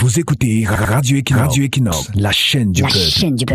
Vous écoutez Radio Equinox, la chaîne du peuple.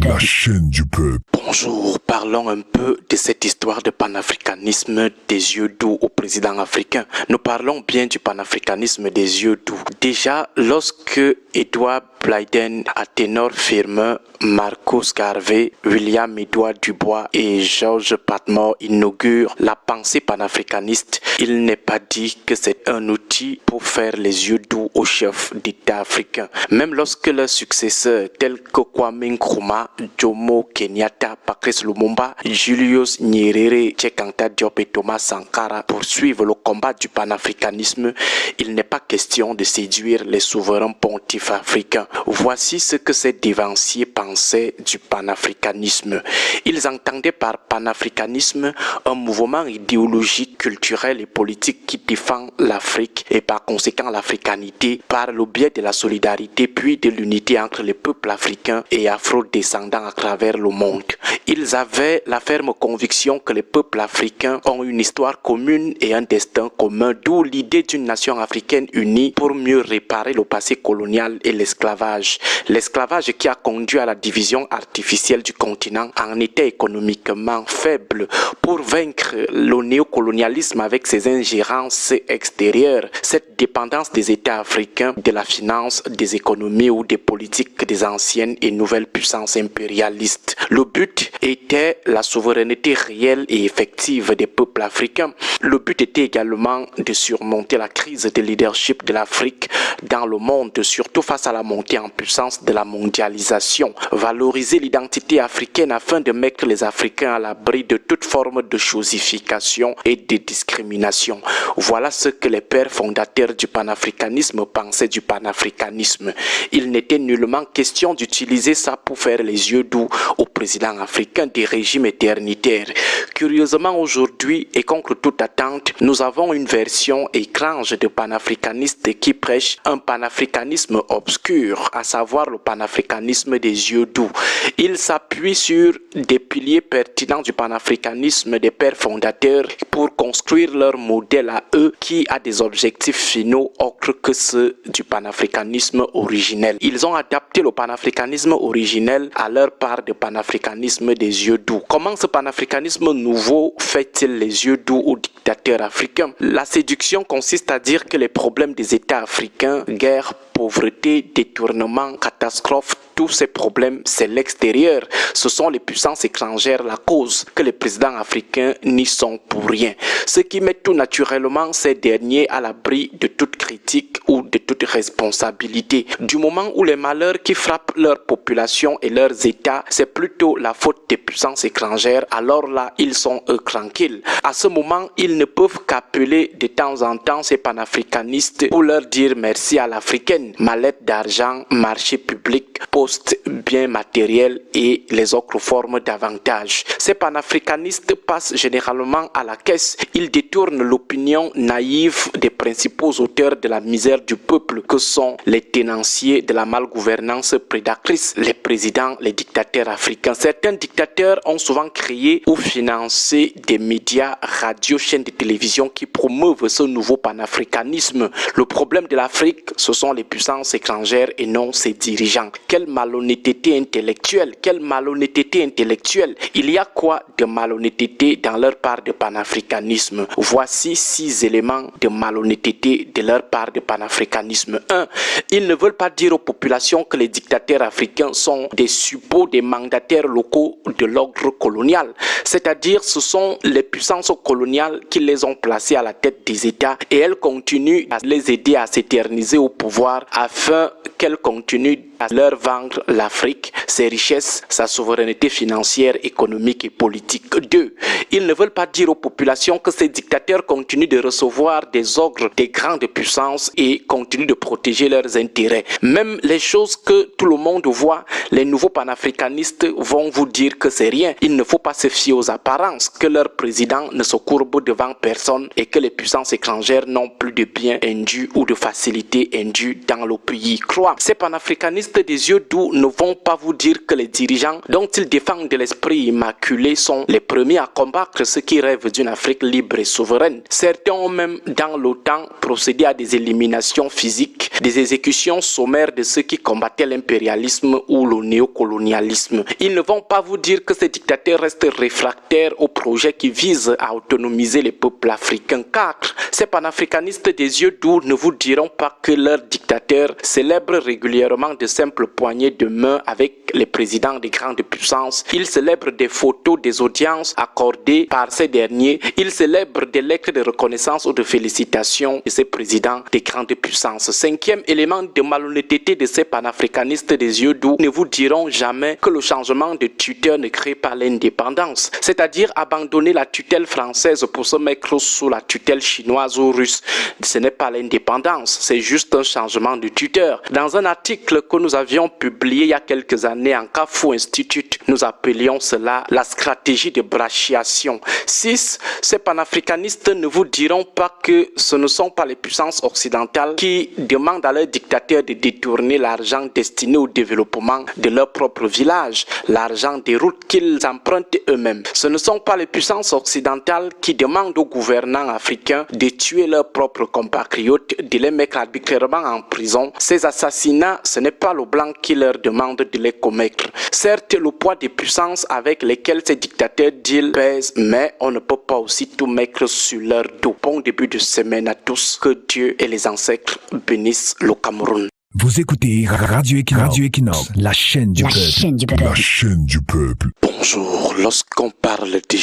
La chaîne du peuple. Bonjour, parlons un peu de cette histoire de panafricanisme des yeux doux au président africain. Nous parlons bien du panafricanisme des yeux doux. Déjà, lorsque Edouard Blyden, Athénor Firmin, Marcus Garvey, William Edouard Dubois et Georges Patmore inaugurent la pensée panafricaniste, il n'est pas dit que c'est un outil pour faire les yeux doux aux chefs d'État africains. Même lorsque leurs successeurs tels que Kwame Nkrumah, Jomo Kenyatta, Patrice Lumumba, Julius Nyerere, Cheikh Anta Diop et Thomas Sankara poursuivent le combat du panafricanisme, il n'est pas question de séduire les souverains pontifes africains. Voici ce que ces dévanciers pensaient du panafricanisme. Ils entendaient par panafricanisme un mouvement idéologique, culturel et politique qui défend l'Afrique et par conséquent l'africanité par le biais de la solidarité puis de l'unité entre les peuples africains et afro-descendants à travers le monde. Ils avaient la ferme conviction que les peuples africains ont une histoire commune et un destin commun, d'où l'idée d'une nation africaine unie pour mieux réparer le passé colonial et l'esclavage. L'esclavage qui a conduit à la division artificielle du continent en état économiquement faible. Pour vaincre le néocolonialisme avec ses ingérences extérieures, cette dépendance des États africains de la finance, des économies ou des politiques des anciennes et nouvelles puissances impérialistes. Le but était la souveraineté réelle et effective des peuples africains. Le but était également de surmonter la crise de leadership de l'Afrique dans le monde, surtout face à la montée en puissance de la mondialisation. Valoriser l'identité africaine afin de mettre les Africains à l'abri de toute forme de chosification et de discrimination. Voilà ce que les pères fondateurs du panafricanisme pensaient du panafricanisme. Il n'était nullement question d'utiliser ça pour faire les yeux doux au président africain des régimes éternitaires. Curieusement aujourd'hui et contre toute attente, nous avons une version étrange de panafricaniste qui prêche un panafricanisme obscur, à savoir le panafricanisme des yeux doux. Il s'appuie sur des piliers pertinents du panafricanisme des pères fondateurs pour construire leur modèle à eux qui a des objectifs finaux autres que ceux du panafricanisme originel. Ils ont adapté le panafricanisme originel à leur part de panafricanisme des yeux doux. Comment ce panafricanisme nouveau fait-il les yeux doux aux dictateurs africains? La séduction consiste à dire que les problèmes des États africains, guerre, pauvreté, détournement, catastrophe, tous ces problèmes, c'est l'extérieur. Ce sont les puissances étrangères la cause, que les présidents africains n'y sont pour rien. Ce qui met tout naturellement ces derniers à l'abri de toute critique ou de toute responsabilité. Du moment où les malheurs qui frappent leur population et leurs États, c'est plutôt la faute des puissances étrangères, alors là, ils sont eux tranquilles. À ce moment, ils ne peuvent qu'appeler de temps en temps ces panafricanistes pour leur dire merci à l'africaine. Mallette d'argent, marché public, poste, biens matériels et les autres formes d'avantages. Ces panafricanistes passent généralement à la caisse. Ils détournent l'opinion naïve des principaux auteurs de la misère du peuple que sont les tenanciers de la malgouvernance prédatrice, les présidents, les dictateurs africains. Certains dictateurs ont souvent créé ou financé des médias, radios, chaînes de télévision qui promeuvent ce nouveau panafricanisme. Le problème de l'Afrique, ce sont les puissances étrangères et non ses dirigeants. Quelle malhonnêteté intellectuelle, quelle malhonnêteté intellectuelle. Il y a quoi de malhonnêteté dans leur part de panafricanisme? Voici 6 éléments de malhonnêteté de leur part de panafricanisme. 1. Ils ne veulent pas dire aux populations que les dictateurs africains sont des suppôts des mandataires locaux de l'ordre colonial. C'est-à-dire ce sont les puissances coloniales qui les ont placés à la tête des États et elles continuent à les aider à s'éterniser au pouvoir afin qu'elles continuent à leur vendre l'Afrique, ses richesses, sa souveraineté financière, économique et politique. 2. Ils ne veulent pas dire aux populations que ces dictateurs continuent de recevoir des ordres des grandes puissances et continuent de protéger leurs intérêts. Même les choses que tout le monde voit, les nouveaux panafricanistes vont vous dire que c'est rien. Il ne faut pas se fier aux apparences, que leur président ne se courbe devant personne et que les puissances étrangères n'ont plus de biens indus ou de facilités indues dans le pays. Croient. Ces panafricanistes des yeux doux doux ne vont pas vous dire que les dirigeants dont ils défendent l'esprit immaculé sont les premiers à combattre ceux qui rêvent d'une Afrique libre et souveraine. Certains ont même dans l'OTAN procédé à des éliminations physiques, des exécutions sommaires de ceux qui combattaient l'impérialisme ou le néocolonialisme. Ils ne vont pas vous dire que ces dictateurs restent réfractaires au projet qui vise à autonomiser les peuples africains. Car ces panafricanistes des yeux doux ne vous diront pas que leurs dictateurs célèbrent régulièrement de simples poignées de main avec les présidents des grandes puissances. Ils célèbrent des photos des audiences accordées par ces derniers. Ils célèbrent des lettres de reconnaissance ou de félicitations de ces présidents des grandes puissances. Cinquième élément de malhonnêteté de ces panafricanistes des yeux doux, ne vous diront jamais que le changement de tuteur ne crée pas l'indépendance. C'est-à-dire abandonner la tutelle française pour se mettre sous la tutelle chinoise ou russe. Ce n'est pas l'indépendance, c'est juste un changement de tuteur. Dans un article que nous avions publié il y a quelques années en Kafou Institute, nous appelions cela la stratégie de brachiation. 6. Ces panafricanistes ne vous diront pas que ce ne sont pas les puissances occidentales qui demandent à leurs dictateurs de détourner l'argent destiné au développement de leur propre village, l'argent des routes qu'ils empruntent eux-mêmes. Ce ne sont pas les puissances occidentales qui demandent aux gouvernants africains de tuer leurs propres compatriotes, de les mettre arbitrairement en prison. Ces assassinats, ce n'est pas le blanc qui leur demande de les commettre. Certes, le poids des puissances avec lesquelles ces dictateurs deal pèse, mais on ne peut pas aussi tout mettre sur leur dos. Bon début de semaine à tous. Que Dieu et les ancêtres bénissent le Cameroun. Vous écoutez Radio Equinox, la chaîne du peuple. La chaîne du peuple. La chaîne du peuple. Bonjour, lorsqu'on parle de